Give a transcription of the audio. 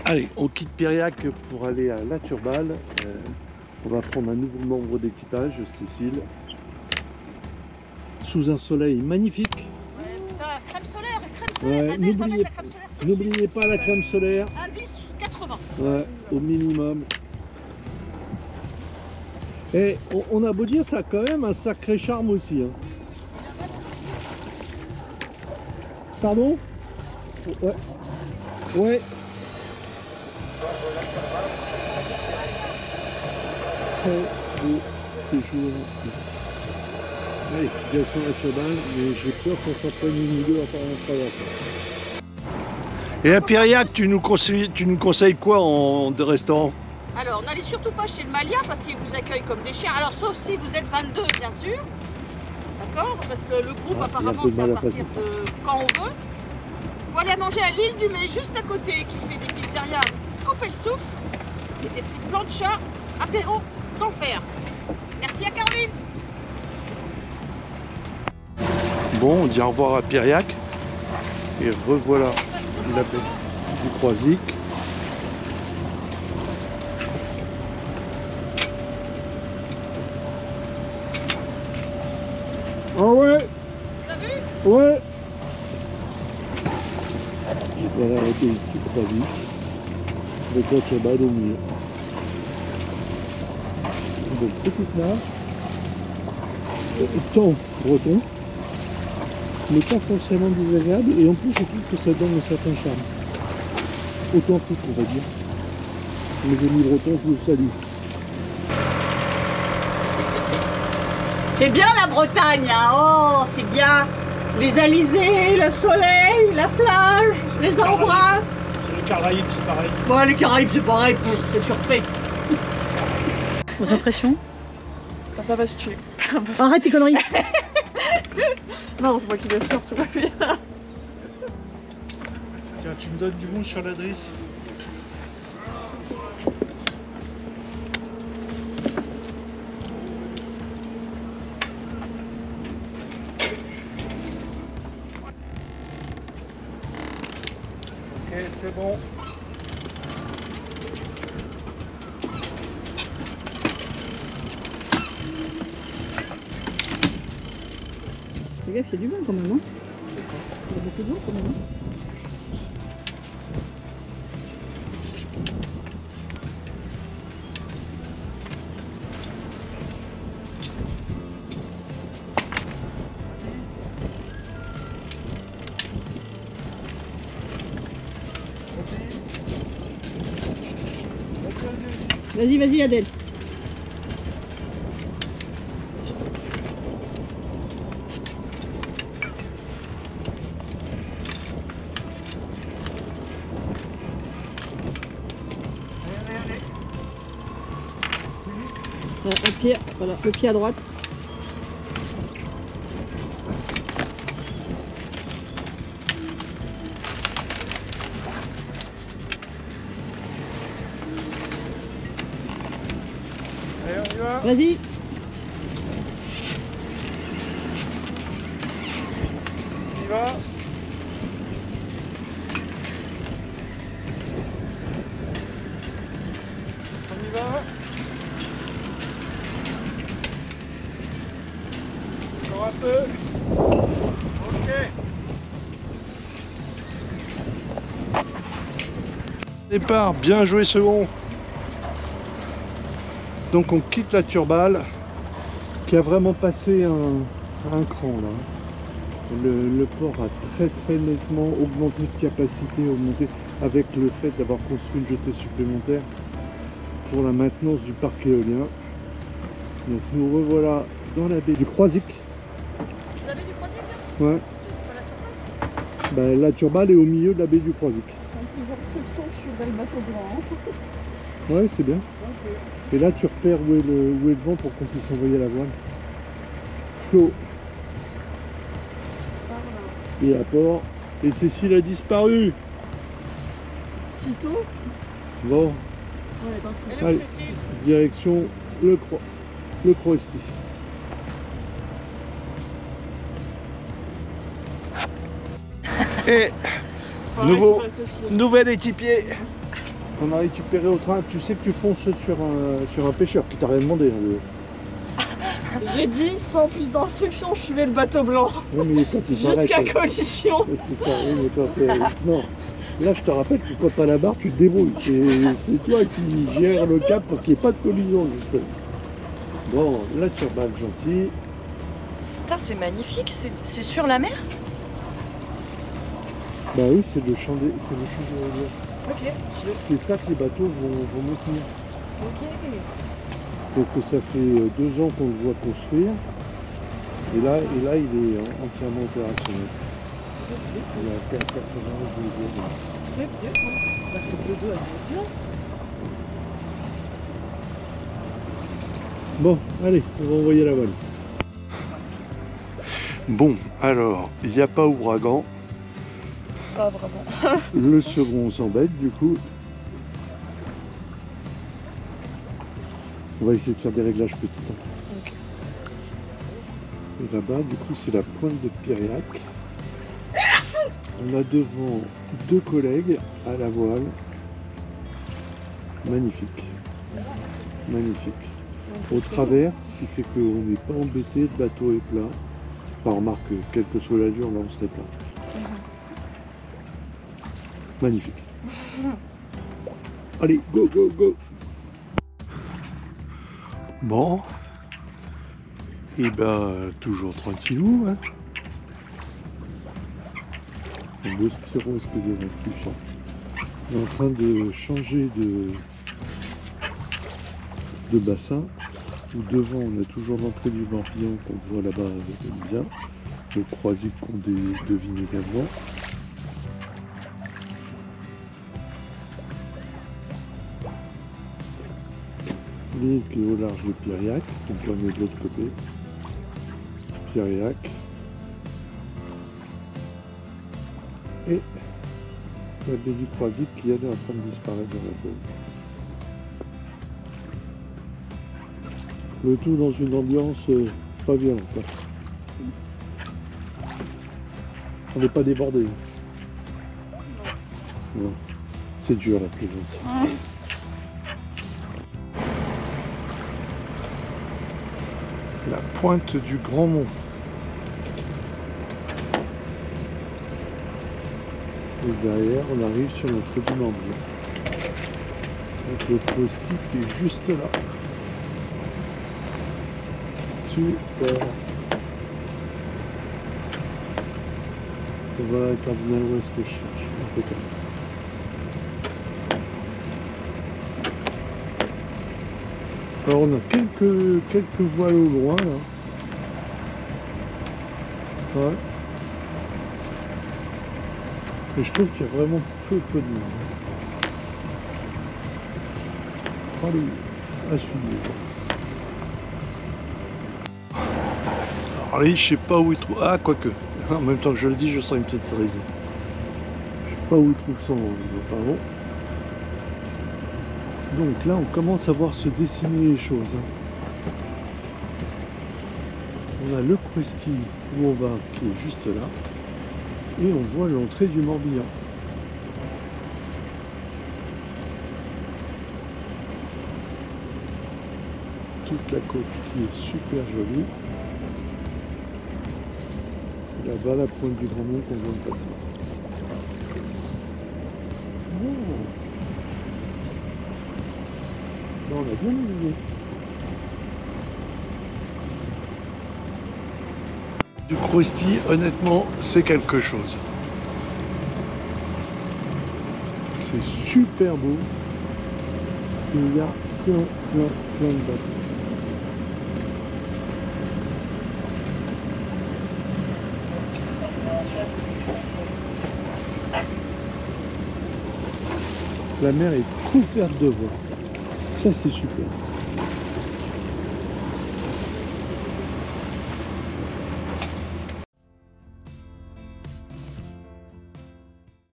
Allez, on quitte Piriac pour aller à La Turballe. On va prendre un nouveau membre d'équipage, Cécile. Sous un soleil magnifique. Ouais, putain, crème solaire. Ouais, n'oubliez pas la crème solaire. Indice 80. Ouais, au minimum. Et on a beau dire, ça a quand même un sacré charme aussi. Hein. Pardon? Ouais. Ouais. Très beau séjour ici. Allez, direction La Turballe, mais j'ai peur qu'on s'en prenne une ou deux en traversant. Et à Piriac, tu nous conseilles quoi de restaurant? Alors, n'allez surtout pas chez le Malia parce qu'il vous accueille comme des chiens. Alors, sauf si vous êtes 22, bien sûr. D'accord? Parce que le groupe, apparemment, c'est à partir de quand on veut. Vous allez manger à l'île du Mai, juste à côté, qui fait des pizzerias couper le souffle. Et des petites planchas, apéro, d'enfer. Merci à Caroline. Bon, on dit au revoir à Piriac. Et revoilà la baie du Croisic. Ah ouais! Tu l'as vu? Ouais! Et voilà la baie du Croisic. Avec La Turballe au milieu. Donc petite nage. Temps breton. Mais pas forcément désagréable, et en plus je trouve que ça donne un certain charme. Authentique, on va dire. Mes amis bretons, je vous salue. C'est bien la Bretagne, hein. Oh, c'est bien. Les alizés, le soleil, la plage, les embruns. C'est les Caraïbes, c'est pareil. Ouais, les Caraïbes, c'est pareil, c'est surfait. Vos impressions? Papa va se tuer. Arrête tes conneries. Non, c'est moi qui l'assure, tout va bien. Tiens, tu me donnes du bon sur l'adresse. Ok, c'est bon. Fais gaffe, il y a du vent quand même, hein. Il y a beaucoup de vent quand même, hein. Vas-y, vas-y Adèle. Un pied, voilà, le pied à droite. Allez, on y va. Vas-y. On y va. On y va. Encore un peu. Ok. Départ, bien joué second. Donc on quitte La Turballe qui a vraiment passé un cran là. Le port a très nettement augmenté de capacité, augmenté avec le fait d'avoir construit une jetée supplémentaire pour la maintenance du parc éolien. Donc nous revoilà dans la baie du Croisic. Vous avez du Croisic là? Ouais. C'est pas La Turballe? Bah, La Turballe est au milieu de la baie du Croisic. C'est un peu instructions sur le bateau blanc. Ouais, c'est bien. Okay. Et là tu repères où est le vent pour qu'on puisse envoyer la voile. Flot. Et à port. Et Cécile a disparu. Sitôt? Bon, Ouais, parfait. allez, direction le Croesti. Et Nouvel équipier. On a récupéré au train. Tu sais que tu fonces sur un pêcheur qui t'a rien demandé. Hein, J'ai dit, sans plus d'instructions, je suivais le bateau blanc. oui, mais quand il s'arrête. Jusqu'à collision. C'est ça, oui, mais quand non. Là, je te rappelle que quand t'as la barre, tu te débrouilles. C'est toi qui gères le cap pour qu'il n'y ait pas de collision, justement. Bon, la turbale gentille. Putain, c'est magnifique, c'est sur la mer? Bah oui, c'est le champ des rivières. Ok. C'est ça que les bateaux vont maintenir. Ok. Donc ça fait 2 ans qu'on le voit construire. Et là il est entièrement opérationnel. Il a fait 91 jours. Très bien. On a fait le dos à l'océan. Bon, allez, on va envoyer la voile. Bon, alors, il n'y a pas ouragan. Pas vraiment. Le second, on s'embête du coup. On va essayer de faire des réglages petits. Okay. Et là-bas, du coup, c'est la pointe de Piriac. On a devant 2 collègues à la voile. Magnifique. Magnifique. Au travers, ce qui fait qu'on n'est pas embêté, le bateau est plat. Enfin, remarque, quelle que soit l'allure, là on serait plat. Magnifique. Allez, go, go, go. Bon. Et ben, toujours tranquillou. Hein. Le Spiro, est-ce que devant Fuchsia. On est en train de changer de bassin. Où devant, on a toujours l'entrée du Morbihan qu'on voit là-bas bien. Le croisic qu'on devine également. L'île qui est au large de Piriac, donc on est de l'autre côté. Piriac. Et la baie du Croisic qui est en train de disparaître dans la zone. Le tout dans une ambiance pas violente. On n'est pas débordé. Non. C'est dur la plaisance. La pointe du Grand Mont. Et derrière, on arrive sur l'entrée du Morbihan. Donc le croustic est juste là. Super. Et voilà le cardinal ouest que je cherche. Impeccable. Alors on a quelques voiles au loin là. Ouais. Et je trouve qu'il y a vraiment peu de monde. Allez, à suivre. Alors là, je sais pas où il trouve. Ah, quoique. En même temps que je le dis, je sens une petite cerise. Je sais pas où il trouve son angle. Enfin bon. Donc là, on commence à voir se dessiner les choses. On a le Crusti où on va, qui est juste là. Et on voit l'entrée du Morbihan. Toute la côte qui est super jolie. Et là-bas, la pointe du Grand Mont qu'on vient de passer. Oh. Là, on a bien navigué. Du Crusti, honnêtement, c'est quelque chose. C'est super beau. Il y a plein de bateaux. La mer est couverte de voile. Ça, c'est super.